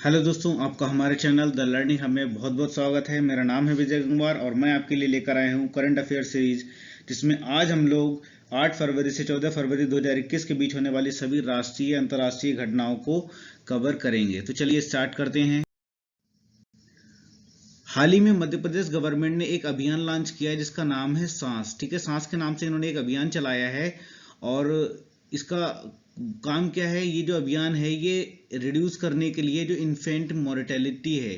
Hello दोस्तों, आपका हमारे चैनल द लर्निंग हब में बहुत बहुत स्वागत है। मेरा नाम है विजय कुमार और मैं आपके लिए लेकर आया हूँ करंट अफेयर सीरीज, जिसमें आज हम लोग 8 फरवरी से 14 फरवरी 2021 के बीच होने वाली सभी राष्ट्रीय अंतर्राष्ट्रीय घटनाओं को कवर करेंगे। तो चलिए स्टार्ट करते हैं। हाल ही में मध्य प्रदेश गवर्नमेंट ने एक अभियान लॉन्च किया है जिसका नाम है सांस। ठीक है, सांस के नाम से इन्होंने एक अभियान चलाया है और इसका काम क्या है? ये जो अभियान है ये रिड्यूस करने के लिए जो इन्फेंट मोर्टेलिटी है,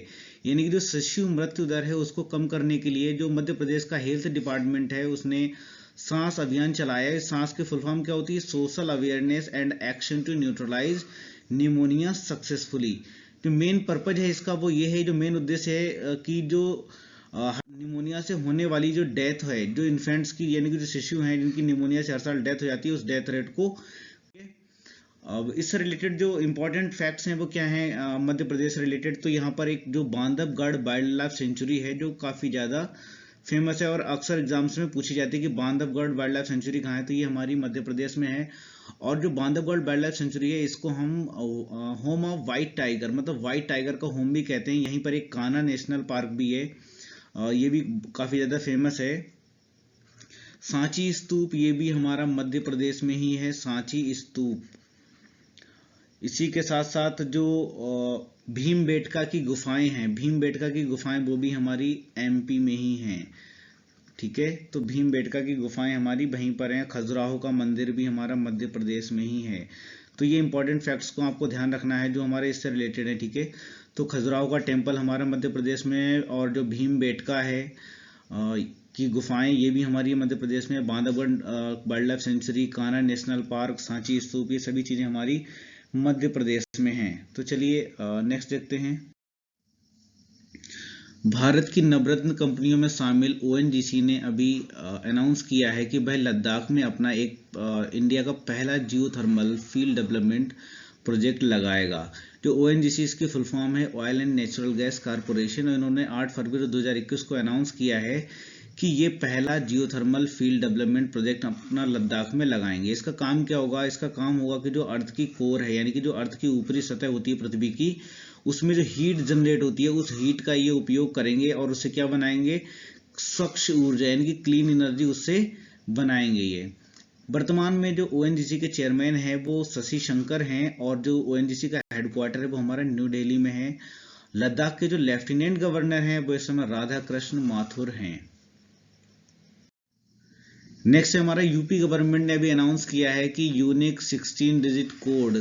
यानी कि जो शिशु मृत्यु दर है उसको कम करने के लिए जो मध्य प्रदेश का हेल्थ डिपार्टमेंट है उसने सांस अभियान चलाया है। सांस की फुल फॉर्म क्या होती है? Social awareness and action to neutralise pneumonia successfully. जो मेन पर्पज है इसका वो ये है, जो मेन उद्देश्य है कि जो निमोनिया से होने वाली जो डेथ है, जो इन्फेंट्स की यानी कि जो शिशु हैं जिनकी निमोनिया से हर साल डेथ हो जाती है, उस डेथ रेट को। अब इससे रिलेटेड जो इंपॉर्टेंट फैक्ट्स हैं वो क्या हैं मध्य प्रदेश रिलेटेड? तो यहाँ पर एक जो बांधवगढ़ वाइल्ड लाइफ सेंचुरी है जो काफ़ी ज़्यादा फेमस है और अक्सर एग्जाम्स में पूछी जाती है कि बांधवगढ़ वाइल्ड लाइफ सेंचुरी कहाँ है, तो ये हमारी मध्य प्रदेश में है। और जो बांधवगढ़ वाइल्ड लाइफ सेंचुरी है इसको हम होम ऑफ वाइट टाइगर, मतलब वाइट टाइगर का होम भी कहते हैं। यहीं पर एक कान्हा नेशनल पार्क भी है, ये भी काफ़ी ज़्यादा फेमस है। सांची स्तूप, ये भी हमारा मध्य प्रदेश में ही है, सांची स्तूप। इसी के साथ साथ जो भीमबेटका की गुफाएं हैं, भीमबेटका की गुफाएं वो भी हमारी एमपी में ही हैं। ठीक है, तो भीमबेटका की गुफाएं हमारी वहीं पर हैं। खजुराहो का मंदिर भी हमारा मध्य प्रदेश में ही है। तो ये इंपॉर्टेंट फैक्ट्स को आपको ध्यान रखना है जो हमारे इससे रिलेटेड है। ठीक है, तो खजुराहो का टेम्पल हमारा मध्य प्रदेश में है और जो भीमबेटका है की गुफाएं ये भी हमारी मध्य प्रदेश में। Bandhavgarh wildlife sanctuary, Kanha national park, Sanchi Stupa, ये सभी चीज़ें हमारी मध्य प्रदेश में हैं। तो चलिए नेक्स्ट देखते हैं। भारत की नवरत्न कंपनियों में शामिल ओएनजीसी ने अभी अनाउंस किया है कि वह लद्दाख में अपना एक इंडिया का पहला जियो थर्मल फील्ड डेवलपमेंट प्रोजेक्ट लगाएगा। जो ओएनजीसी इसकी फुल फॉर्म है oil and natural gas corporation, और इन्होंने 8 फरवरी 2021 को अनाउंस किया है कि ये पहला जियोथर्मल फील्ड डेवलपमेंट प्रोजेक्ट अपना लद्दाख में लगाएंगे। इसका काम क्या होगा? इसका काम होगा कि जो अर्थ की कोर है, यानी कि जो अर्थ की ऊपरी सतह होती है पृथ्वी की, उसमें जो हीट जनरेट होती है उस हीट का ये उपयोग करेंगे और उससे क्या बनाएंगे? स्वच्छ ऊर्जा, यानी कि क्लीन एनर्जी उससे बनाएंगे ये। वर्तमान में जो ओएनजीसी के चेयरमैन हैं वो शशि शंकर हैं और जो ओएनजीसी का हेडक्वार्टर है वो हमारा न्यू दिल्ली में है। लद्दाख के जो लेफ्टिनेंट गवर्नर हैं वो इस समय राधा कृष्ण माथुर हैं। नेक्स्ट है हमारा यूपी गवर्नमेंट ने अभी अनाउंस किया है कि यूनिक 16 डिजिट कोड,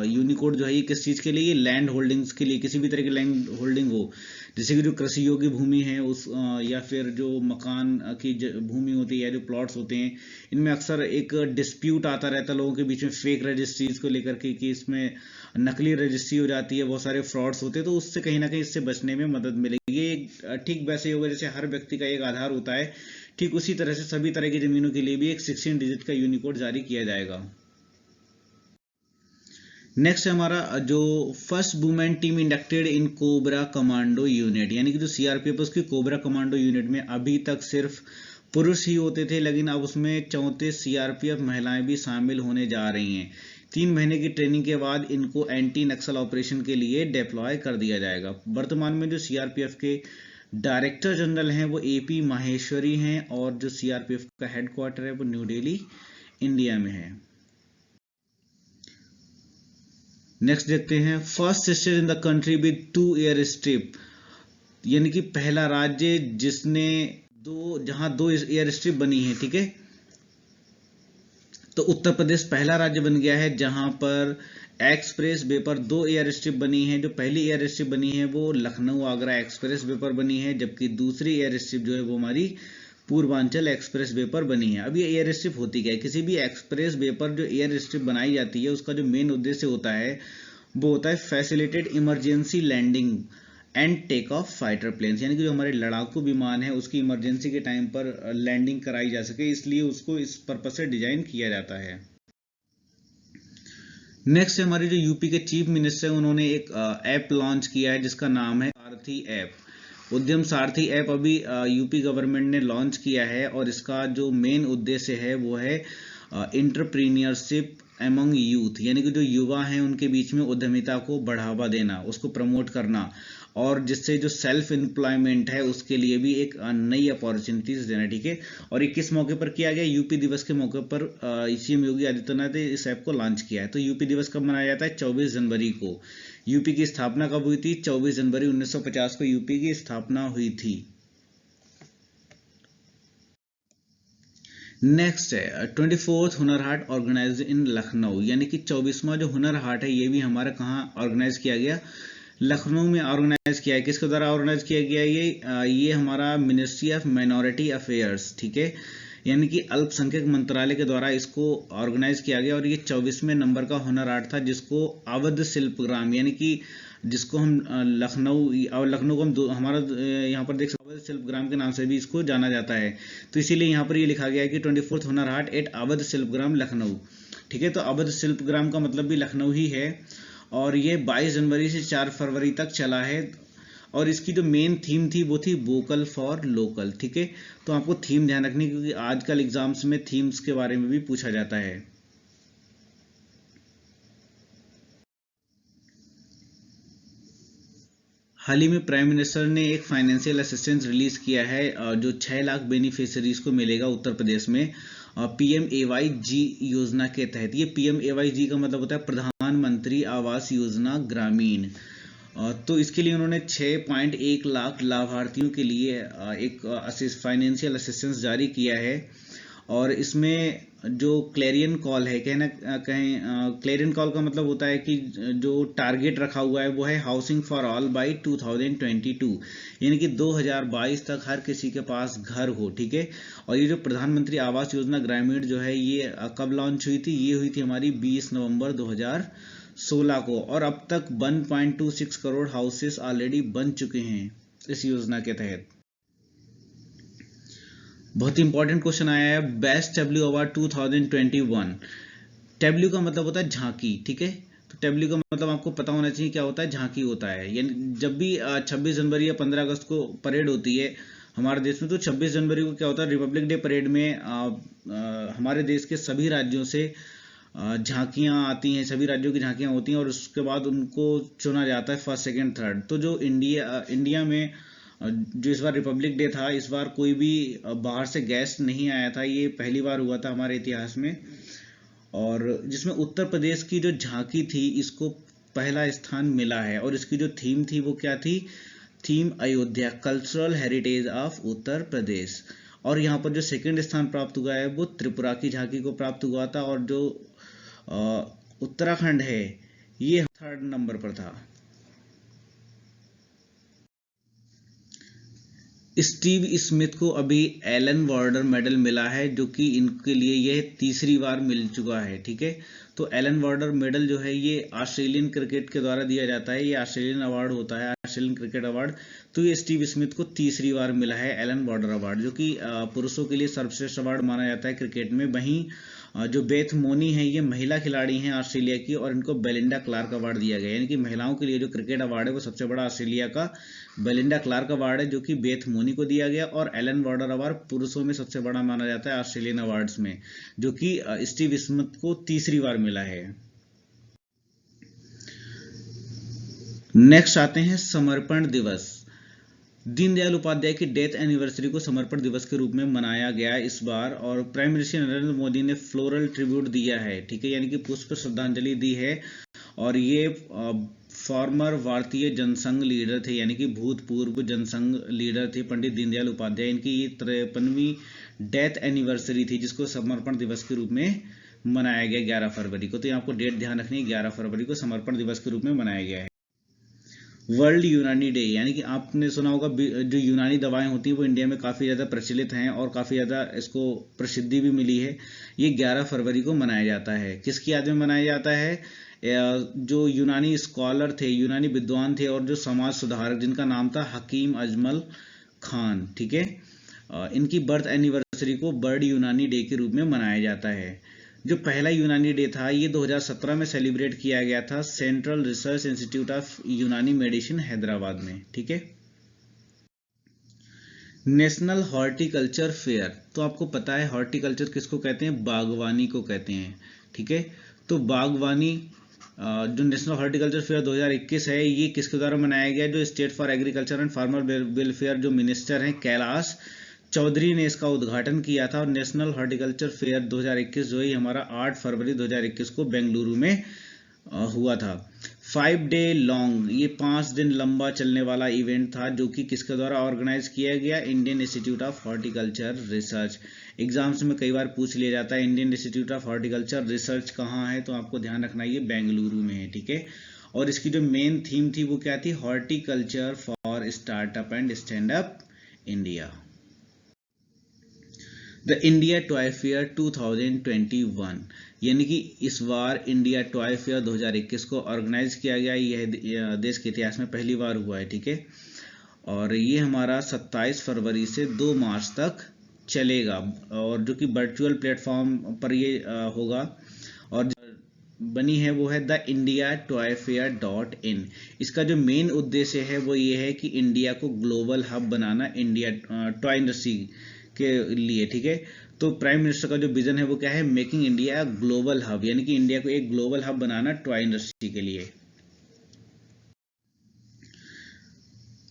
यूनिकोड जो है ये किस चीज़ के लिए? ये लैंड होल्डिंग्स के लिए, किसी भी तरह की लैंड होल्डिंग हो, जैसे कि जो कृषि योग्य भूमि है उस या फिर जो मकान की भूमि होती है या जो प्लॉट्स होते हैं, इनमें अक्सर एक डिस्प्यूट आता रहता है लोगों के बीच में फेक रजिस्ट्रीज को लेकर के कि इसमें नकली रजिस्ट्री हो जाती है, बहुत सारे फ्रॉड्स होते हैं। तो उससे कहीं ना कहीं इससे बचने में मदद मिलेगी। ये ठीक वैसे ही होगा जैसे हर व्यक्ति का एक आधार होता है, ठीक उसी तरह से सभी तरह की जमीनों के लिए भी एक 16 डिजिट का यूनिकोड जारी किया जाएगा। नेक्स्ट है हमारा जो फर्स्ट वुमेन टीम इंडक्टेड इन कोबरा कमांडो यूनिट, यानी कि जो सीआरपीएफ उसकी कोबरा कमांडो यूनिट में अभी तक सिर्फ पुरुष ही होते थे, लेकिन अब उसमें 34 सीआरपीएफ महिलाएं भी शामिल होने जा रही हैं। 3 महीने की ट्रेनिंग के बाद इनको एंटी नक्सल ऑपरेशन के लिए डिप्लॉय कर दिया जाएगा। वर्तमान में जो सीआरपीएफ के डायरेक्टर जनरल हैं वो एपी माहेश्वरी हैं और जो सीआरपीएफ का हेडक्वार्टर है वो न्यू दिल्ली इंडिया में है। नेक्स्ट देखते हैं, first state in the country with 2 air strip, यानी कि पहला राज्य जिसने जहां 2 एयर स्ट्रिप बनी है। ठीक है, तो उत्तर प्रदेश पहला राज्य बन गया है जहां पर एक्सप्रेस वे पर 2 एयर स्ट्रिप बनी है। जो पहली एयर स्ट्रिप बनी है वो लखनऊ आगरा एक्सप्रेस वे पर बनी है, जबकि दूसरी एयर स्ट्रिप जो है वो हमारी पूर्वांचल एक्सप्रेस वे पर बनी है। अब ये एयर स्ट्रिप होती क्या है? किसी भी एक्सप्रेस वे पर जो एयर स्ट्रिप बनाई जाती है उसका जो मेन उद्देश्य होता है वो होता है facilitate emergency landing and take off fighter planes, यानी कि जो हमारे लड़ाकू विमान है उसकी इमरजेंसी के टाइम पर लैंडिंग कराई जा सके, इसलिए उसको इस पर्पज से डिजाइन किया जाता है। नेक्स्ट हमारे जो यूपी के चीफ मिनिस्टर हैं उन्होंने एक ऐप लॉन्च किया है जिसका नाम है सारथी ऐप। उद्यम सारथी ऐप अभी यूपी गवर्नमेंट ने लॉन्च किया है और इसका जो मेन उद्देश्य है वो है एंटरप्रीनियरशिप एमंग यूथ, यानी कि जो युवा हैं उनके बीच में उद्यमिता को बढ़ावा देना, उसको प्रमोट करना, और जिससे जो सेल्फ एम्प्लॉयमेंट है उसके लिए भी एक नई अपॉर्चुनिटीज देना। ठीक है, और ये किस मौके पर किया गया? यूपी दिवस के मौके पर सीएम योगी आदित्यनाथ ने इस ऐप को लॉन्च किया है। तो यूपी दिवस कब मनाया जाता है? 24 जनवरी को। यूपी की स्थापना कब हुई थी? 24 जनवरी 1950 को यूपी की स्थापना हुई थी। नेक्स्ट है 24th हुनर हाट ऑर्गेनाइज इन लखनऊ, यानी कि 24वां जो हुनर हाट है ये भी हमारा कहाँ ऑर्गेनाइज किया गया? लखनऊ में ऑर्गेनाइज किया है। किसके द्वारा ऑर्गेनाइज किया गया? ये हमारा मिनिस्ट्री ऑफ माइनॉरिटी अफेयर्स, ठीक है, यानी कि अल्पसंख्यक मंत्रालय के द्वारा इसको ऑर्गेनाइज किया गया। और ये 24वें नंबर का हुनर हाट था, जिसको अवध शिल्पग्राम, यानी कि जिसको हम लखनऊ को हम हमारा यहाँ पर देख सकते हैं, अवध शिल्पग्राम के नाम से भी इसको जाना जाता है। तो इसीलिए यहाँ पर ये लिखा गया है कि 24th हुनर हाट एट अवध शिल्पग्राम लखनऊ। ठीक है, तो अवध शिल्पग्राम का मतलब भी लखनऊ ही है, और ये 22 जनवरी से 4 फरवरी तक चला है। और इसकी जो मेन थीम थी वो थी वोकल फॉर लोकल। ठीक है, तो आपको थीम ध्यान रखनी, क्योंकि आजकल एग्जाम्स में थीम्स के बारे में भी पूछा जाता है। हाल ही में प्राइम मिनिस्टर ने एक फाइनेंशियल असिस्टेंस रिलीज किया है, जो 6 लाख बेनिफिशरीज को मिलेगा उत्तर प्रदेश में PMAY-G योजना के तहत। ये PMAY-G का मतलब होता है प्रधानमंत्री आवास योजना ग्रामीण। तो इसके लिए उन्होंने 6.1 लाख लाभार्थियों के लिए एक फाइनेंशियल असिस्टेंस जारी किया है। और इसमें जो क्लेरियन कॉल है, कहना कहें क्लेरियन कॉल का मतलब होता है कि जो टारगेट रखा हुआ है वो है हाउसिंग फॉर ऑल बाय 2022, यानी कि 2022 तक हर किसी के पास घर हो। ठीक है, और ये जो प्रधानमंत्री आवास योजना ग्रामीण जो है ये कब लॉन्च हुई थी? ये हुई थी हमारी 20 नवंबर 2016 को, और अब तक 1.26 करोड़ हाउसेस ऑलरेडी बन चुके हैं इस योजना के तहत। बहुत ही इंपॉर्टेंट क्वेश्चन आया है, बेस्ट टैब्ल्यू अवार्ड 2021। टैब्ल्यू का मतलब होता है झांकी। ठीक है, तो टैब्ल्यू का मतलब आपको पता होना चाहिए क्या होता है? झांकी होता है। यानी जब भी 26 जनवरी या 15 अगस्त को परेड होती है हमारे देश में, तो 26 जनवरी को क्या होता है? रिपब्लिक डे परेड में हमारे देश के सभी राज्यों से झांकियां आती हैं, सभी राज्यों की झांकियां होती हैं, और उसके बाद उनको चुना जाता है फर्स्ट, सेकंड, थर्ड। तो जो इंडिया में जो इस बार रिपब्लिक डे था, इस बार कोई भी बाहर से गेस्ट नहीं आया था, ये पहली बार हुआ था हमारे इतिहास में। और जिसमें उत्तर प्रदेश की जो झांकी थी इसको पहला स्थान मिला है, और इसकी जो थीम थी वो क्या थी? Theme Ayodhya, cultural heritage of Uttar Pradesh. और यहाँ पर जो सेकंड स्थान प्राप्त हुआ है वो त्रिपुरा की झांकी को प्राप्त हुआ था, और जो उत्तराखंड है ये थर्ड नंबर पर था। स्टीव स्मिथ को अभी एलन वार्डर मेडल मिला है, जो कि इनके लिए यह तीसरी बार मिल चुका है। ठीक है, तो एलन वार्डर मेडल जो है ये ऑस्ट्रेलियन क्रिकेट के द्वारा दिया जाता है, ये ऑस्ट्रेलियन अवार्ड होता है, ऑस्ट्रेलियन क्रिकेट अवार्ड। तो ये स्टीव स्मिथ को तीसरी बार मिला है एलन वार्डर अवार्ड, जो कि पुरुषों के लिए सर्वश्रेष्ठ अवार्ड माना जाता है क्रिकेट में। वहीं जो बेथ मोनी है ये महिला खिलाड़ी हैं ऑस्ट्रेलिया की, और इनको बेलिंडा क्लार्क अवार्ड दिया गया, यानी कि महिलाओं के लिए जो क्रिकेट अवार्ड है वो सबसे बड़ा ऑस्ट्रेलिया का बेलिंडा क्लार्क अवार्ड है, जो कि बेथ मोनी को दिया गया। और एलन वार्डर अवार्ड पुरुषों में सबसे बड़ा माना जाता है ऑस्ट्रेलियन अवार्ड्स में, जो कि स्टीव स्मिथ को तीसरी बार मिला है। नेक्स्ट आते हैं समर्पण दिवस। दीनदयाल उपाध्याय की डेथ एनिवर्सरी को समर्पण दिवस के रूप में मनाया गया इस बार, और प्राइम मिनिस्टर नरेंद्र मोदी ने फ्लोरल ट्रिब्यूट दिया है। ठीक है, यानी कि पुष्प श्रद्धांजलि दी है। और ये फॉर्मर भारतीय जनसंघ लीडर थे, यानी कि भूतपूर्व जनसंघ लीडर थे पंडित दीनदयाल उपाध्याय। इनकी ये 53वीं डेथ एनिवर्सरी थी, जिसको समर्पण दिवस के रूप में मनाया गया 11 फरवरी को। तो ये आपको डेट ध्यान रखनी है, 11 फरवरी को समर्पण दिवस के रूप में मनाया गया है। वर्ल्ड यूनानी डे, यानी कि आपने सुना होगा जो यूनानी दवाएं होती हैं वो इंडिया में काफ़ी ज़्यादा प्रचलित हैं और काफ़ी ज़्यादा इसको प्रसिद्धि भी मिली है। ये 11 फरवरी को मनाया जाता है। किसकी याद में मनाया जाता है? जो यूनानी स्कॉलर थे, यूनानी विद्वान थे, और जो समाज सुधारक जिनका नाम था हकीम अजमल खान। ठीक है, इनकी बर्थ एनिवर्सरी को वर्ल्ड यूनानी डे के रूप में मनाया जाता है। जो पहला यूनानी डे था ये 2017 में सेलिब्रेट किया गया था सेंट्रल रिसर्च इंस्टीट्यूट ऑफ यूनानी मेडिसिन हैदराबाद में। ठीक है, नेशनल हॉर्टिकल्चर फेयर, तो आपको पता है हॉर्टिकल्चर किसको कहते हैं? बागवानी को कहते हैं। ठीक है, तो बागवानी जो नेशनल हॉर्टिकल्चर फेयर 2021 है, ये किसके द्वारा मनाया गया? जो state for agriculture and farmer welfare जो मिनिस्टर हैं कैलाश चौधरी ने इसका उद्घाटन किया था। और नेशनल हॉर्टिकल्चर फेयर 2021 जो है हमारा 8 फरवरी 2021 को बेंगलुरु में हुआ था। 5 डे लॉन्ग, ये 5 दिन लंबा चलने वाला इवेंट था, जो कि किसके द्वारा ऑर्गेनाइज किया गया? Indian institute of horticulture research. Exams में कई बार पूछ लिया जाता है Indian institute of horticulture research कहाँ है, तो आपको ध्यान रखना ये बेंगलुरु में है, ठीक है। और इसकी जो मेन थीम थी वो क्या थी? Horticulture for startup and stand up India. The India toy fair 2021, यानी कि इस बार इंडिया टॉय फेयर 2021 को ऑर्गेनाइज किया गया। यह देश के इतिहास में पहली बार हुआ है, ठीक है। और ये हमारा 27 फरवरी से 2 मार्च तक चलेगा, और जो कि वर्चुअल प्लेटफॉर्म पर ये होगा। और बनी है वो है the India toy fair .in। इसका जो मेन उद्देश्य है वो ये है कि इंडिया को ग्लोबल हब बनाना, इंडिया टॉय इंडस्ट्री के लिए, ठीक है। तो प्राइम मिनिस्टर का जो विजन है वो क्या है? मेकिंग इंडिया ग्लोबल हब, यानी कि इंडिया को एक ग्लोबल हब बनाना टॉय इंडस्ट्री के लिए।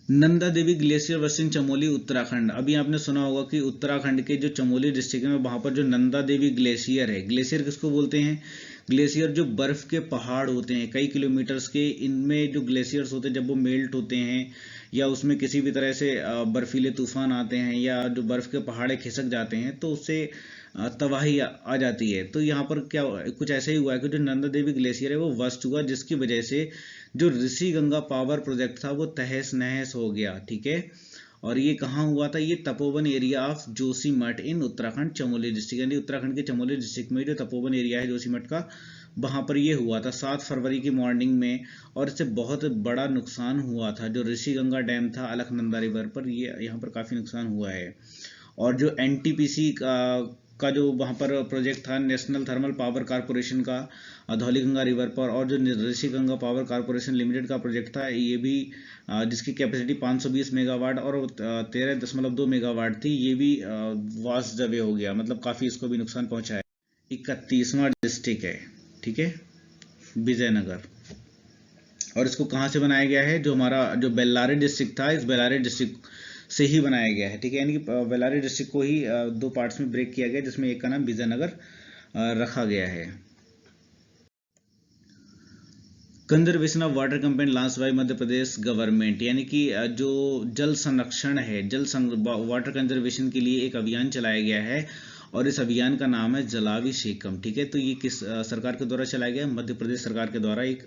नंदा देवी ग्लेशियर वर्सिंग चमोली उत्तराखंड। अभी आपने सुना होगा कि उत्तराखंड के जो चमोली डिस्ट्रिक्ट में वहां पर जो नंदा देवी ग्लेशियर है, ग्लेशियर किसको बोलते हैं? ग्लेशियर जो बर्फ के पहाड़ होते हैं कई किलोमीटर्स के, इनमें जो ग्लेशियर्स होते हैं जब वो मेल्ट होते हैं या उसमें किसी भी तरह से बर्फीले तूफान आते हैं या जो बर्फ के पहाड़े खिसक जाते हैं तो उससे तबाही आ जाती है। तो यहाँ पर क्या कुछ ऐसा ही हुआ है कि जो नंदा देवी ग्लेशियर है वो बस्ट हुआ, जिसकी वजह से जो ऋषि गंगा पावर प्रोजेक्ट था वो तहस नहस हो गया, ठीक है। और ये कहाँ हुआ था? ये Tapovan area of Joshimath in Uttarakhand Chamoli district, यानी उत्तराखंड के चमोली डिस्ट्रिक्ट में जो तपोवन एरिया है जोशीमठ का, वहां पर ये हुआ था 7 फरवरी की मॉर्निंग में। और इससे बहुत बड़ा नुकसान हुआ था। जो ऋषि गंगा डैम था अलकनंदा रिवर पर, ये यहाँ पर काफी नुकसान हुआ है। और जो एनटीपीसी का जो वहाँ पर प्रोजेक्ट था नेशनल थर्मल पावर कारपोरेशन का धौलीगंगा रिवर पर, और जो Rishi Ganga power corporation limited का प्रोजेक्ट था ये भी जिसकी कैपेसिटी 520 मेगावाट और 13.2 मेगावाट थी, ये भी वास्ट जवे हो गया, मतलब काफ़ी इसको भी नुकसान पहुंचा है। 31वां डिस्ट्रिक्ट है, ठीक है, विजयनगर। और इसको कहाँ से बनाया गया है? जो हमारा जो बेल्लारी डिस्ट्रिक्ट था, इस बेल्लारी डिस्ट्रिक्ट से ही बनाया गया है, ठीक है। यानी कि बेल्लारी डिस्ट्रिक्ट को ही 2 पार्ट्स में ब्रेक किया गया, जिसमें एक का नाम विजयनगर रखा गया है। Conservation of water campaign launch by Madhya Pradesh government, यानी कि जो जल संरक्षण है, वाटर कंजर्वेशन के लिए एक अभियान चलाया गया है, और इस अभियान का नाम है जलाभिषेकम, ठीक है। तो ये किस सरकार के द्वारा चलाया गया? मध्य प्रदेश सरकार के द्वारा एक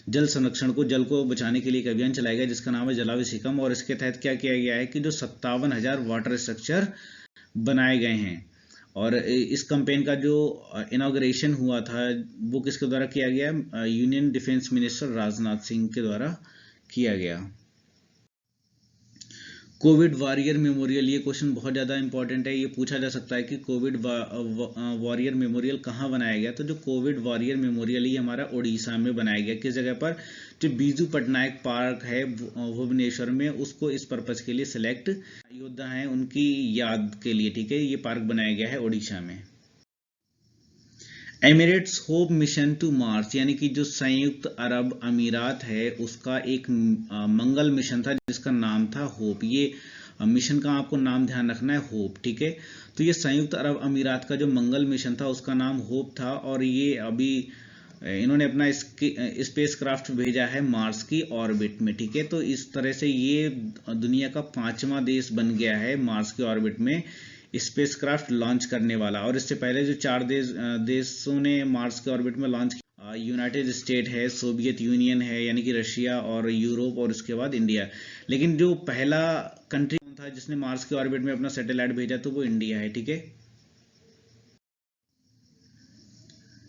जल संरक्षण को, जल को बचाने के लिए एक अभियान चलाया गया जिसका नाम है जलाभिषेकम। और इसके तहत क्या किया गया है कि जो 57,000 वाटर स्ट्रक्चर बनाए गए हैं। और इस कैंपेन का जो इनॉग्रेशन हुआ था वो किसके द्वारा किया गया? Union defence minister Rajnath Singh के द्वारा किया गया। कोविड वॉरियर मेमोरियल, ये क्वेश्चन बहुत ज़्यादा इंपॉर्टेंट है। ये पूछा जा सकता है कि कोविड वॉरियर मेमोरियल कहाँ बनाया गया? तो जो कोविड वॉरियर मेमोरियल ये हमारा उड़ीसा में बनाया गया। किस जगह पर? जो बीजू पटनायक पार्क है भुवनेश्वर में, उसको इस पर्पज के लिए सिलेक्ट, योद्धा हैं उनकी याद के लिए, ठीक है, ये पार्क बनाया गया है उड़ीसा में। Emirates Hope Mission to Mars, यानी कि जो संयुक्त अरब अमीरात है उसका एक मंगल मिशन था जिसका नाम था होप। ये मिशन का आपको नाम ध्यान रखना है, होप, ठीक है। तो ये संयुक्त अरब अमीरात का जो मंगल मिशन था उसका नाम होप था। और ये अभी इन्होंने अपना स्पेस क्राफ्ट भेजा है मार्स की ऑर्बिट में, ठीक है। तो इस तरह से ये दुनिया का 5वां देश बन गया है मार्स के ऑर्बिट में स्पेसक्राफ्ट लॉन्च करने वाला। और इससे पहले जो 4 देशों ने मार्स के ऑर्बिट में लॉन्च किया, यूनाइटेड स्टेट है, सोवियत यूनियन है यानी कि रशिया, और यूरोप, और उसके बाद इंडिया। लेकिन जो पहला कंट्री था जिसने मार्स के ऑर्बिट में अपना सैटेलाइट भेजा तो वो इंडिया है, ठीक है।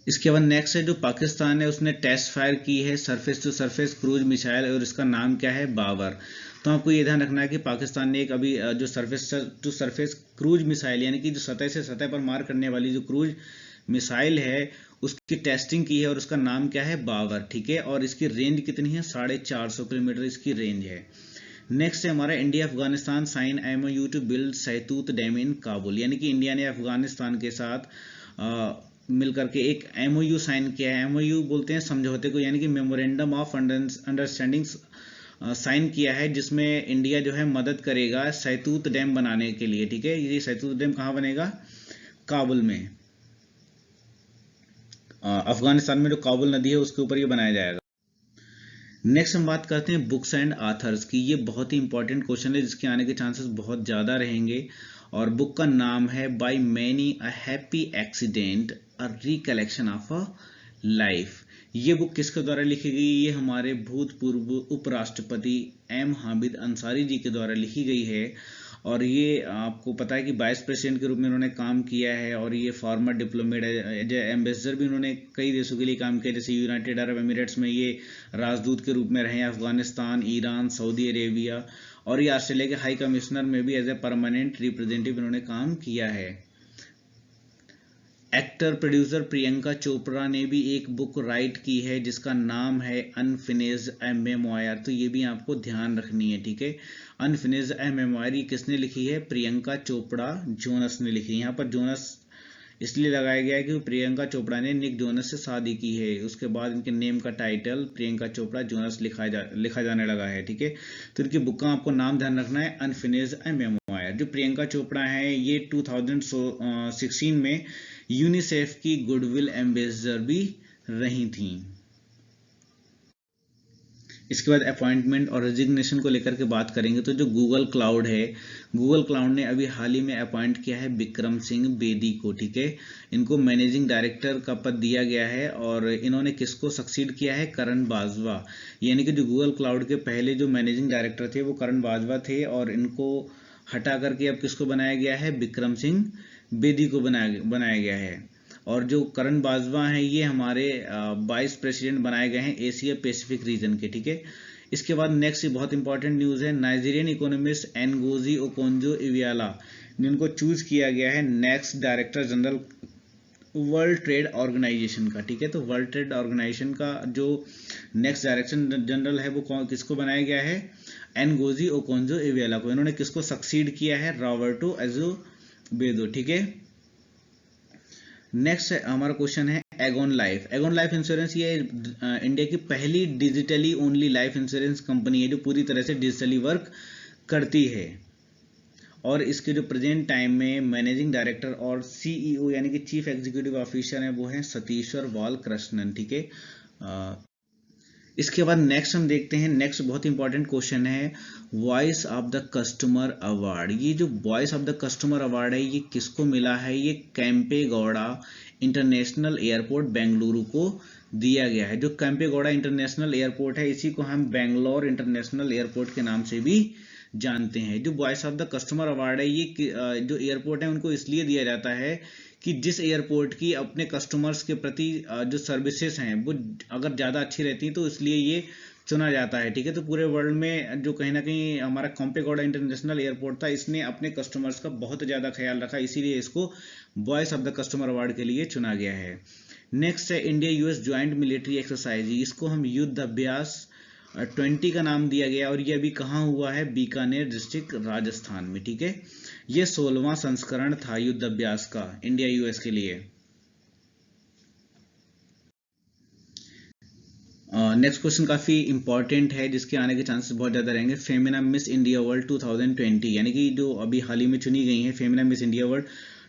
इसके बाद नेक्स्ट है जो पाकिस्तान है, उसने टेस्ट फायर की है surface to surface cruise missile, और इसका नाम क्या है? बाबर। तो आपको ये ध्यान रखना है कि पाकिस्तान ने एक अभी जो surface to surface cruise missile, यानी कि जो सतह से सतह पर मार करने वाली जो क्रूज मिसाइल है उसकी टेस्टिंग की है, और उसका नाम क्या है? बाबर, ठीक है। और इसकी रेंज कितनी है? 450 किलोमीटर इसकी रेंज है। नेक्स्ट है हमारा India Afghanistan sign MOU to build Shahtoot dam in Kabul, यानी कि इंडिया ने अफगानिस्तान के साथ मिलकर के एक MOU साइन किया है। MOU बोलते हैं समझौते को, यानी कि मेमोरेंडम ऑफ अंडरस्टैंडिंग साइन किया है, जिसमें इंडिया जो है मदद करेगा सैतूत डैम बनाने के लिए। ठीक है, ये सैतूत डैम कहाँ बनेगा? काबुल में, अफगानिस्तान में जो काबुल नदी है उसके ऊपर ये बनाया जाएगा। नेक्स्ट हम बात करते हैं बुक्स एंड आथर्स की। ये बहुत ही इंपॉर्टेंट क्वेश्चन है जिसके आने के चांसेस बहुत ज़्यादा रहेंगे। और बुक का नाम है by many a happy accident a recollection of a life. ये बुक किसके द्वारा लिखी गई? ये हमारे भूतपूर्व उपराष्ट्रपति M हामिद अंसारी जी के द्वारा लिखी गई है। और ये आपको पता है कि वाइस प्रेसिडेंट के रूप में उन्होंने काम किया है, और ये फॉर्मर डिप्लोमेट एज एम्बेसडर भी उन्होंने कई देशों के लिए काम किया, जैसे यूनाइटेड अरब एमिरेट्स में ये राजदूत के रूप में रहे, अफगानिस्तान, ईरान, सऊदी अरेबिया, और ये ऑस्ट्रेलिया के हाई कमिश्नर में भी एज ए परमानेंट रिप्रेजेंटेटिव इन्होंने काम किया है। एक्टर प्रोड्यूसर प्रियंका चोपड़ा ने भी एक बुक राइट की है जिसका नाम है अनफिनिश्ड ए मेमोयर। तो ये भी आपको ध्यान रखनी है। ठीक है, अनफिनिश्ड ए मेमोयर ये किसने लिखी है? प्रियंका चोपड़ा जोनस ने लिखी है। यहाँ पर जोनस इसलिए लगाया गया है कि प्रियंका चोपड़ा ने निक जोनस से शादी की है, उसके बाद इनके नेम का टाइटल प्रियंका चोपड़ा जोनस लिखा जाने लगा है। ठीक है, तो इनकी बुक का आपको नाम ध्यान रखना है अनफिनिश्ड ए मेमोयर। जो प्रियंका चोपड़ा है ये 2016 में यूनिसेफ की गुडविल एम्बेसडर भी रही थी। इसके बाद अपॉइंटमेंट और रेजिग्नेशन को लेकर के बात करेंगे तो जो गूगल क्लाउड है, गूगल क्लाउड ने अभी हाल ही में अपॉइंट किया है विक्रम सिंह बेदी को। ठीक है, इनको मैनेजिंग डायरेक्टर का पद दिया गया है, और इन्होंने किसको सक्सीड किया है? करण बाजवा। यानी कि जो गूगल क्लाउड के पहले जो मैनेजिंग डायरेक्टर थे वो करण बाजवा थे, और इनको हटा करके अब किसको बनाया गया है? विक्रम सिंह बेदी को बनाया गया है। और जो करण बाजवा हैं ये हमारे वाइस प्रेसिडेंट बनाए गए हैं एशिया पैसिफिक रीजन के। ठीक है, इसके बाद नेक्स्ट बहुत इंपॉर्टेंट न्यूज़ है, Nigerian economist Ngozi Okonjo Iweala जिनको चूज किया गया है next director general World Trade Organization का। ठीक है, तो वर्ल्ड ट्रेड ऑर्गेनाइजेशन का जो नेक्स्ट डायरेक्टर जनरल है वो किसको बनाया गया है? एनगोजी ओकोंजो इवियाला को। इन्होंने किसको सक्सीड किया है? रॉबर्टो अज़ेवेदो। ठीक है, नेक्स्ट हमारा क्वेश्चन है Aegon life. Aegon life insurance ये इंडिया की पहली digitally only life insurance company है जो पूरी तरह से डिजिटली वर्क करती है, और इसके जो प्रेजेंट टाइम में मैनेजिंग डायरेक्टर और CEO यानी कि चीफ एग्जीक्यूटिव ऑफिसर हैं वो हैं सतीश्वर बालकृष्णन। ठीक है, इसके बाद नेक्स्ट हम देखते हैं, नेक्स्ट बहुत इंपॉर्टेंट क्वेश्चन है voice of the customer award. ये जो voice of the customer award है ये किसको मिला है? ये कैंपेगौड़ा इंटरनेशनल एयरपोर्ट बेंगलुरु को दिया गया है। जो कैंपेगौड़ा इंटरनेशनल एयरपोर्ट है इसी को हम बेंगलोर इंटरनेशनल एयरपोर्ट के नाम से भी जानते हैं। जो voice of the customer award है ये जो एयरपोर्ट है उनको इसलिए दिया जाता है कि जिस एयरपोर्ट की अपने कस्टमर्स के प्रति जो सर्विसेज हैं वो अगर ज़्यादा अच्छी रहती हैं तो इसलिए ये चुना जाता है। ठीक है, तो पूरे वर्ल्ड में जो कहीं ना कहीं हमारा कैंपेगौड़ा इंटरनेशनल एयरपोर्ट था इसने अपने कस्टमर्स का बहुत ज़्यादा ख्याल रखा, इसीलिए इसको voice of the customer award के लिए चुना गया है। नेक्स्ट है India US joint military exercise. इसको हम युद्ध अभ्यास 20 का नाम दिया गया, और ये अभी कहाँ हुआ है? बीकानेर डिस्ट्रिक्ट राजस्थान में। ठीक है, ये 16वां संस्करण था युद्ध अभ्यास का इंडिया US के लिए। नेक्स्ट क्वेश्चन काफी इंपॉर्टेंट है जिसके आने के चांसेस बहुत ज्यादा रहेंगे। फेमिना मिस इंडिया वर्ल्ड 2020 यानी कि जो अभी हाल ही में चुनी गई है फेमिना मिस इंडिया वर्ल्ड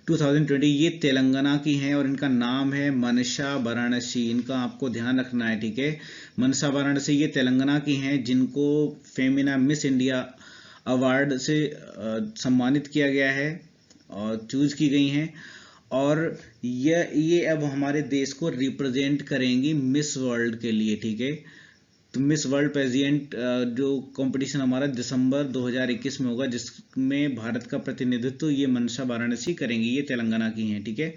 2020 ये तेलंगाना की हैं और इनका नाम है मनसा वाराणसी। इनका आपको ध्यान रखना है। ठीक है, मनसा वाराणसी ये तेलंगाना की हैं जिनको फेमिना मिस इंडिया अवार्ड से सम्मानित किया गया है और चूज की गई हैं, और ये अब हमारे देश को रिप्रेजेंट करेंगी मिस वर्ल्ड के लिए। ठीक है, तो मिस वर्ल्ड पेजेंट जो कंपटीशन हमारा दिसंबर 2021 में होगा जिसमें भारत का प्रतिनिधित्व ये मनसा वाराणसी करेंगी, ये तेलंगाना की हैं। ठीक है,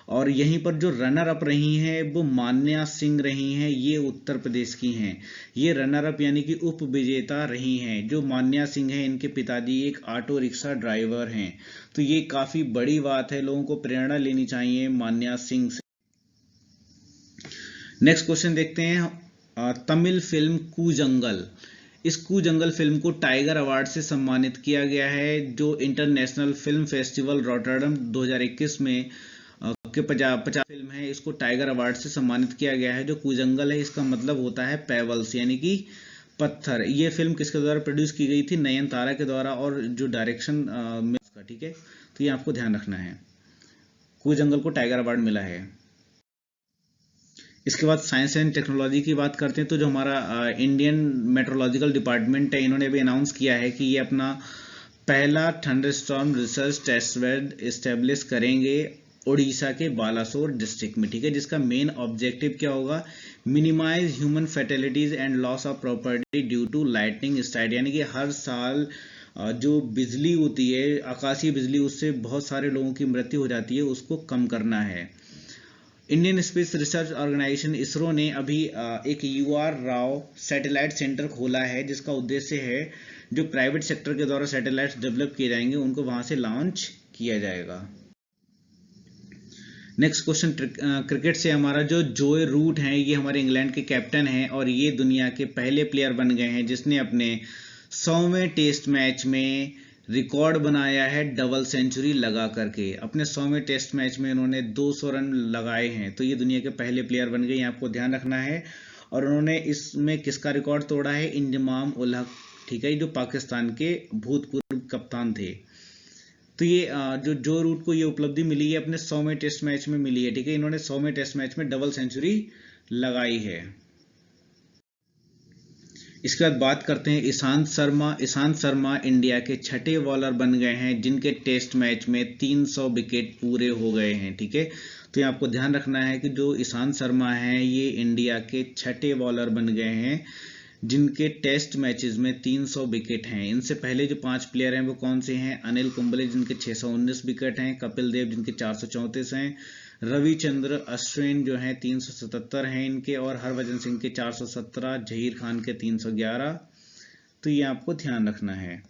और यहीं पर जो रनर अप रही हैं वो मान्या सिंह रही हैं, ये उत्तर प्रदेश की हैं। ये रनर अप यानी कि उप विजेता रही हैं। जो मान्या सिंह हैं इनके पिताजी एक ऑटो रिक्शा ड्राइवर हैं, तो ये काफी बड़ी बात है, लोगों को प्रेरणा लेनी चाहिए मान्या सिंह से। नेक्स्ट क्वेश्चन देखते हैं, तमिल फिल्म कूजंगल। इस कूजंगल फिल्म को टाइगर अवार्ड से सम्मानित किया गया है जो इंटरनेशनल फिल्म फेस्टिवल रॉटरडम 2021 में के 50 फिल्म है, इसको टाइगर अवार्ड से सम्मानित किया गया है। जो कूजंगल है इसका मतलब होता है पेबल्स यानी कि पत्थर। ये फिल्म किसके द्वारा प्रोड्यूस की गई थी? नयनतारा के द्वारा, और जो डायरेक्शन में इसका, ठीक है, तो ये आपको ध्यान रखना है। कूजंगल को टाइगर अवार्ड मिला है। इसके बाद साइंस एंड टेक्नोलॉजी की बात करते हैं तो जो हमारा इंडियन मेट्रोलॉजिकल डिपार्टमेंट है, इन्होंने भी अनाउंस किया है कि ये अपना पहला thunderstorm research test bed establish करेंगे उड़ीसा के बालासोर डिस्ट्रिक्ट में, ठीक है, जिसका मेन ऑब्जेक्टिव क्या होगा? Minimize human fatalities and loss of property due to lightning strike, यानी कि हर साल जो बिजली होती है, आकाशीय बिजली, उससे बहुत सारे लोगों की मृत्यु हो जाती है, उसको कम करना है। Indian Space Research Organisation ISRO ने अभी एक UR राव सैटेलाइट सेंटर खोला है, जिसका उद्देश्य है जो प्राइवेट सेक्टर के द्वारा सैटेलाइट्स डेवलप किए जाएंगे उनको वहां से लॉन्च किया जाएगा। नेक्स्ट क्वेश्चन क्रिकेट से हमारा जो जोए रूट हैं, ये हमारे इंग्लैंड के कैप्टन हैं और ये दुनिया के पहले प्लेयर बन गए हैं जिसने अपने 100वें टेस्ट मैच में रिकॉर्ड बनाया है डबल सेंचुरी लगा करके। अपने 100वें टेस्ट मैच में उन्होंने 200 रन लगाए हैं, तो ये दुनिया के पहले प्लेयर बन गए, ये आपको ध्यान रखना है। और उन्होंने इसमें किसका रिकॉर्ड तोड़ा है? इंजमाम उल हक, ठीक है, जो पाकिस्तान के भूतपूर्व कप्तान थे। तो ये जो रूट को ये उपलब्धि मिली है अपने 100वें टेस्ट मैच में मिली है, ठीक है, इन्होंने 100वें टेस्ट मैच में डबल सेंचुरी लगाई है। इसके बाद बात करते हैं ईशांत शर्मा। ईशांत शर्मा इंडिया के छठे बॉलर बन गए हैं जिनके टेस्ट मैच में 300 विकेट पूरे हो गए हैं, ठीक है। तो ये आपको ध्यान रखना है कि जो ईशांत शर्मा हैं ये इंडिया के छठे बॉलर बन गए हैं जिनके टेस्ट मैचेस में 300 विकेट हैं। इनसे पहले जो 5 प्लेयर हैं वो कौन से हैं? अनिल कुंबले जिनके 619 विकेट हैं, कपिल देव जिनके 434 हैं, रविचंद्र अश्विन जो हैं 377 हैं इनके, और हरभजन सिंह के 417, जहीर खान के 311। तो ये आपको ध्यान रखना है।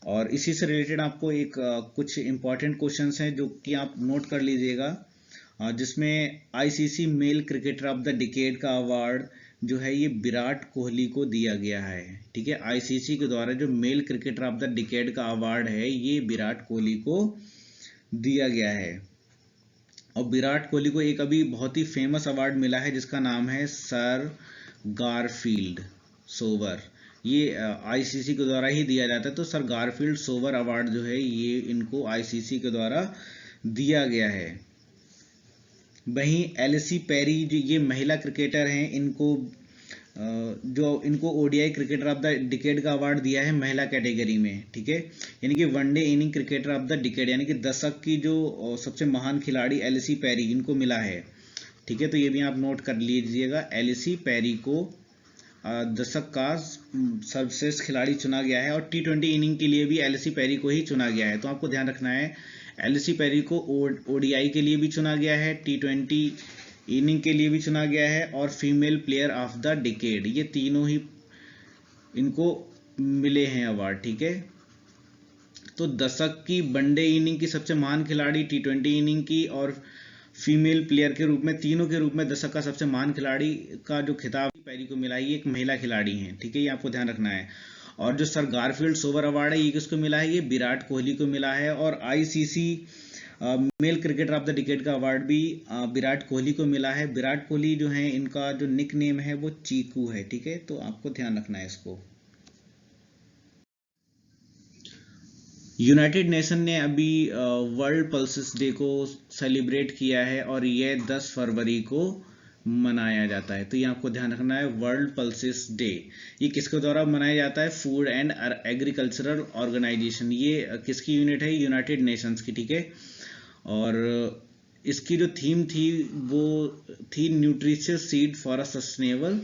और इसी से रिलेटेड आपको एक कुछ इंपॉर्टेंट क्वेश्चंस हैं जो कि आप नोट कर लीजिएगा, जिसमें ICC male cricketer of the decade का अवार्ड जो है ये विराट कोहली को दिया गया है, ठीक है। ICC के द्वारा जो male cricketer of the decade का अवार्ड है ये विराट कोहली को दिया गया है। और विराट कोहली को एक अभी बहुत ही फेमस अवार्ड मिला है जिसका नाम है सर गारफील्ड सोबर। ये ICC के द्वारा ही दिया जाता है, तो सर गारफील्ड सोबर अवार्ड जो है ये इनको ICC के द्वारा दिया गया है। वहीं एलिसी पेरी जो ये महिला क्रिकेटर हैं, इनको ODI cricketer of the decade का अवार्ड दिया है महिला कैटेगरी में, ठीक है, यानी कि one day inning cricketer of the decade, यानी कि दशक की जो सबसे महान खिलाड़ी एलिसी पेरी इनको मिला है, ठीक है। तो ये भी आप नोट कर लीजिएगा, एलिसी पेरी को दशक का सर्वश्रेष्ठ खिलाड़ी चुना गया है। और T20 इनिंग के लिए भी एलिसी पेरी को ही चुना गया है। तो आपको ध्यान रखना है एलिसी पेरी को ODI के लिए भी चुना गया है, T20 इनिंग के लिए भी चुना गया है, और female player of the decade, ये तीनों ही इनको मिले हैं अवार्ड, ठीक है। तो दशक की वनडे इनिंग की सबसे महान खिलाड़ी, T20 इनिंग की, और फीमेल प्लेयर के रूप में, तीनों के रूप में दशक का सबसे महान खिलाड़ी का जो खिताब पेरी को मिला है ये एक महिला खिलाड़ी हैं, ठीक है, ये आपको ध्यान रखना है। और जो सर गारफील्ड सोबर अवार्ड है ये किसको मिला है? ये विराट कोहली को मिला है। और ICC male cricketer of the decade का अवार्ड भी विराट कोहली को मिला है। विराट कोहली जो है इनका जो निक नेम है वो चीकू है, ठीक है, तो आपको ध्यान रखना है इसको। यूनाइटेड नेशन ने अभी वर्ल्ड पल्सेस डे को सेलिब्रेट किया है और ये 10 फरवरी को मनाया जाता है। तो ये आपको ध्यान रखना है, वर्ल्ड पल्सेस डे ये किसके द्वारा मनाया जाता है? फूड एंड एग्रीकल्चरल ऑर्गेनाइजेशन, ये किसकी यूनिट है? यूनाइटेड नेशंस की, ठीक है। और इसकी जो थीम थी वो थी nutritious seed for a sustainable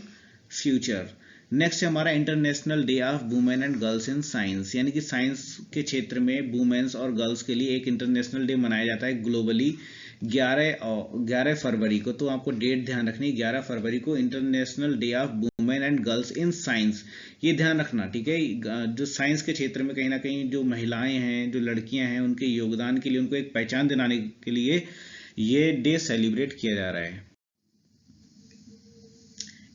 future. Next है हमारा international day of women and girls in science, यानी कि साइंस के क्षेत्र में वुमेन्स और गर्ल्स के लिए एक इंटरनेशनल डे मनाया जाता है ग्लोबली 11 फरवरी को। तो आपको डेट ध्यान रखनी, 11 फरवरी को international day of women and girls in science, ये ध्यान रखना, ठीक है। जो साइंस के क्षेत्र में कहीं ना कहीं जो महिलाएं हैं, जो लड़कियां हैं, उनके योगदान के लिए, उनको एक पहचान दिलाने के लिए ये डे सेलिब्रेट किया जा रहा है।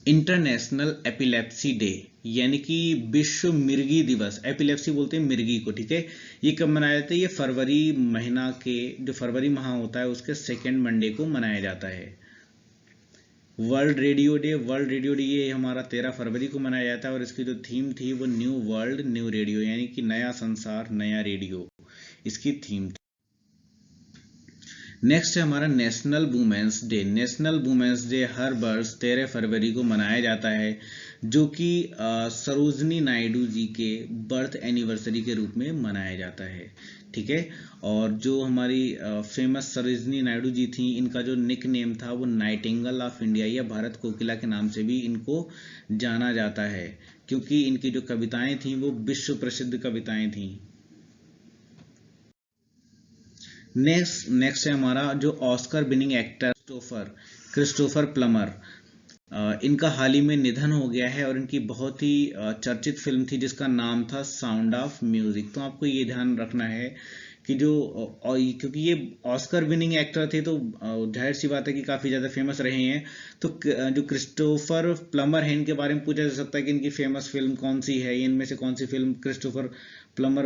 इंटरनेशनल एपिलेप्सी डे, यानी कि विश्व मिर्गी दिवस, एपिलेप्सी बोलते हैं मिर्गी को, ठीक है। ये कब मनाया जाता है? ये फरवरी महीना के, जो फरवरी माह होता है उसके सेकेंड मंडे को मनाया जाता है। World radio day, world radio day ये हमारा 13 फरवरी को मनाया जाता है और इसकी जो थीम थी वो न्यू वर्ल्ड न्यू रेडियो, यानी कि नया संसार नया रेडियो, इसकी थीम थी। नेक्स्ट है हमारा national women's day. National women's day हर वर्ष 13 फरवरी को मनाया जाता है, जो कि सरोजनी नायडू जी के बर्थ एनिवर्सरी के रूप में मनाया जाता है, ठीक है। और जो हमारी फेमस सरोजनी नायडू जी थी, इनका जो निक नेम था वो नाइटिंगेल ऑफ इंडिया या भारत कोकिला के नाम से भी इनको जाना जाता है, क्योंकि इनकी जो कविताएं थी वो विश्व प्रसिद्ध कविताएं थी। नेक्स्ट है हमारा जो Oscar winning actor Christopher Plummer, इनका हाल ही में निधन हो गया है और इनकी बहुत ही चर्चित फिल्म थी जिसका नाम था साउंड ऑफ म्यूजिक। तो आपको ये ध्यान रखना है कि क्योंकि ये ऑस्कर विनिंग एक्टर थे तो जाहिर सी बात है कि काफ़ी ज़्यादा फेमस रहे हैं। तो जो क्रिस्टोफर प्लमर है, इनके बारे में पूछा जा सकता है कि इनकी फेमस फिल्म कौन सी है, इनमें से कौन सी फिल्म क्रिस्टोफर प्लमर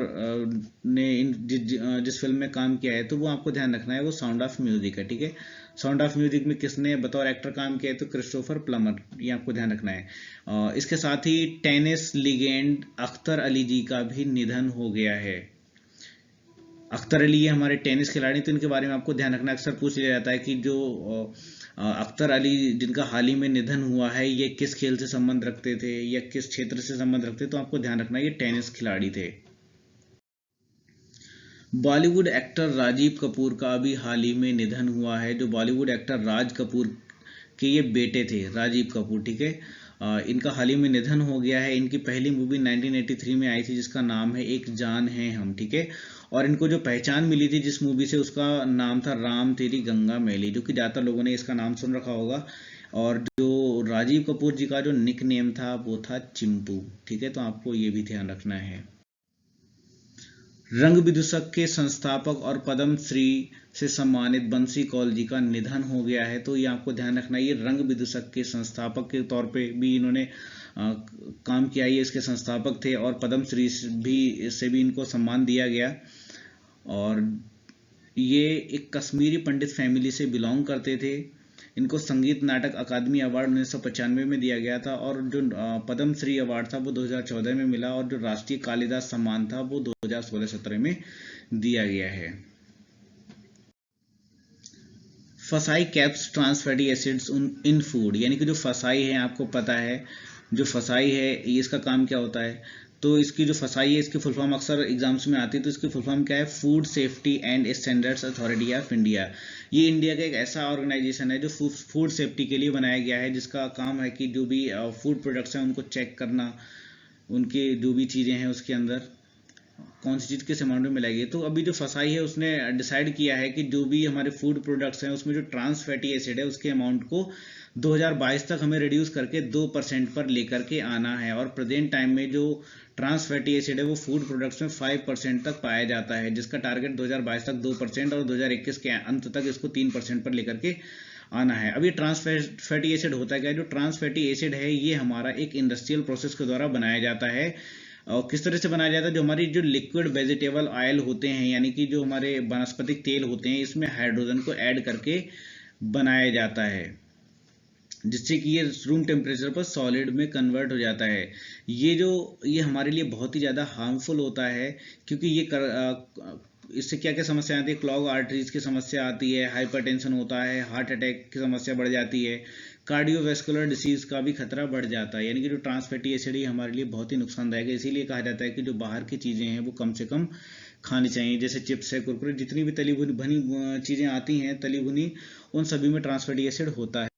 ने जिस फिल्म में काम किया है, तो वो आपको ध्यान रखना है, वो साउंड ऑफ म्यूजिक है, ठीक है। साउंड ऑफ म्यूजिक में किसने बतौर एक्टर काम किया है? तो क्रिस्टोफर प्लमर, ये आपको ध्यान रखना है। इसके साथ ही टेनिस लीजेंड अख्तर अली जी का भी निधन हो गया है। अख्तर अली ये हमारे टेनिस खिलाड़ी, तो इनके बारे में आपको ध्यान रखना। अक्सर पूछ लिया जाता है कि जो अख्तर अली जिनका हाल ही में निधन हुआ है, ये किस खेल से संबंध रखते थे या किस क्षेत्र से संबंध रखते थे, तो आपको ध्यान रखना ये टेनिस खिलाड़ी थे। बॉलीवुड एक्टर राजीव कपूर का अभी हाल ही में निधन हुआ है। जो बॉलीवुड एक्टर राज कपूर के ये बेटे थे, राजीव कपूर, ठीक है। इनका हाल ही में निधन हो गया है। इनकी पहली मूवी 1983 में आई थी जिसका नाम है एक जान है हम, ठीक है। और इनको जो पहचान मिली थी जिस मूवी से, उसका नाम था राम तेरी गंगा मैली, जो कि ज़्यादातर लोगों ने इसका नाम सुन रखा होगा। और जो राजीव कपूर जी का जो निक नेम था वो था चिंपू, ठीक है। तो आपको ये भी ध्यान रखना है। रंग विदूषक के संस्थापक और पद्म श्री से सम्मानित बंसी कौल जी का निधन हो गया है। तो ये आपको ध्यान रखना है, ये रंग विदूषक के संस्थापक के तौर पे भी इन्होंने काम किया, ये इसके संस्थापक थे और पद्म श्री से भी इनको सम्मान दिया गया। और ये एक कश्मीरी पंडित फैमिली से बिलोंग करते थे। इनको संगीत नाटक अकादमी अवार्ड 1995 में दिया गया था और जो पद्म श्री अवार्ड था वो 2014 में मिला और जो राष्ट्रीय कालिदास सम्मान था वो 2016-17 में दिया गया है। FSSAI caps trans fatty acids in food, यानी कि जो फसाई है, आपको पता है जो फसाई है इसका काम क्या होता है। तो इसकी जो फसाई है इसकी फुल फॉर्म अक्सर एग्जाम्स में आती है। तो इसकी फुल फॉर्म क्या है? Food safety and standards authority of India. ये इंडिया का एक ऐसा ऑर्गेनाइजेशन है जो फूड सेफ्टी के लिए बनाया गया है, जिसका काम है कि जो भी फूड प्रोडक्ट्स हैं उनको चेक करना, उनके जो भी चीज़ें हैं उसके अंदर कौन सी चीज़ किस अमाउंट में मिलाएगी। तो अभी जो फसाई है उसने डिसाइड किया है कि जो भी हमारे फूड प्रोडक्ट्स हैं उसमें जो ट्रांस फैटी एसिड है उसके अमाउंट को 2022 तक हमें रिड्यूस करके 2% पर लेकर के आना है। और प्रेजेंट टाइम में जो ट्रांस फैटी एसिड है वो फूड प्रोडक्ट्स में 5% तक पाया जाता है, जिसका टारगेट 2022 तक 2% और 2021 के अंत तक इसको 3% पर लेकर के आना है। अब ये ट्रांस फैटी एसिड होता क्या है? जो ट्रांस फैटी एसिड है ये हमारा एक इंडस्ट्रियल प्रोसेस के द्वारा बनाया जाता है। और किस तरह से बनाया जाता है? जो हमारी जो लिक्विड वेजिटेबल ऑयल होते हैं, यानी कि जो हमारे वनस्पतिक तेल होते हैं, इसमें हाइड्रोजन को ऐड करके बनाया जाता है, जिससे कि ये रूम टेम्परेचर पर सॉलिड में कन्वर्ट हो जाता है। ये हमारे लिए बहुत ही ज़्यादा हार्मफुल होता है, क्योंकि इससे क्या क्या समस्या आती है? क्लॉग आर्टरीज की समस्या आती है, हाइपरटेंशन होता है, हार्ट अटैक की समस्या बढ़ जाती है, कार्डियोवैस्कुलर डिसीज का भी खतरा बढ़ जाता है। यानी कि जो ट्रांस फैटी एसिड है हमारे लिए बहुत ही नुकसानदायक है। इसीलिए कहा जाता है कि जो बाहर की चीज़ें हैं वो कम से कम खानी चाहिए, जैसे चिप्स है, कुरकुरे, जितनी भी तली भुनी चीज़ें आती हैं तली भुनी, उन सभी में ट्रांस फैटी एसिड होता है।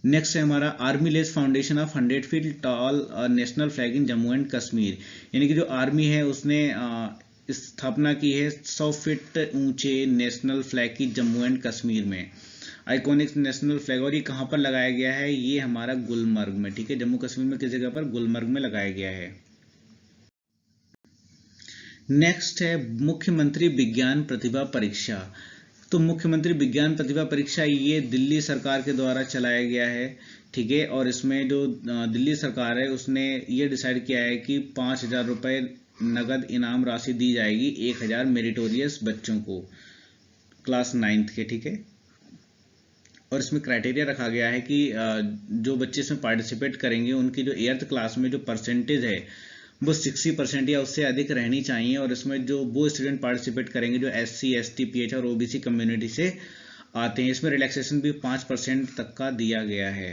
नेक्स्ट है हमारा army less foundation of 100 feet tall national flag in Jammu and Kashmir. यानी कि जो आर्मी है उसने स्थापना की है 100 फीट ऊंचे नेशनल फ्लैग की जम्मू एंड कश्मीर में, आइकॉनिक नेशनल फ्लैग। और ये कहाँ पर लगाया गया है? ये हमारा गुलमर्ग में, ठीक है। जम्मू कश्मीर में किस जगह पर? गुलमर्ग में लगाया गया है। नेक्स्ट है मुख्यमंत्री विज्ञान प्रतिभा परीक्षा। तो मुख्यमंत्री विज्ञान प्रतिभा परीक्षा ये दिल्ली सरकार के द्वारा चलाया गया है, ठीक है। और इसमें जो दिल्ली सरकार है उसने ये डिसाइड किया है कि 5,000 रुपये नगद इनाम राशि दी जाएगी 1,000 मेरिटोरियस बच्चों को क्लास 9th के, ठीक है। और इसमें क्राइटेरिया रखा गया है कि जो बच्चे इसमें पार्टिसिपेट करेंगे उनकी जो 8th क्लास में जो परसेंटेज है वो 60% या उससे अधिक रहनी चाहिए। और इसमें जो वो स्टूडेंट पार्टिसिपेट करेंगे जो SC, ST, PH और OBC कम्युनिटी से आते हैं। इसमें रिलैक्सेशन भी 5% तक का दिया गया है।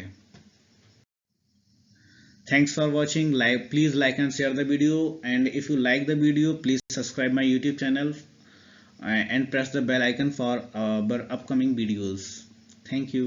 Thanks for watching. Please like and share the video, and if you like the video, please subscribe my YouTube channel and press the bell icon for our upcoming videos. Thank you.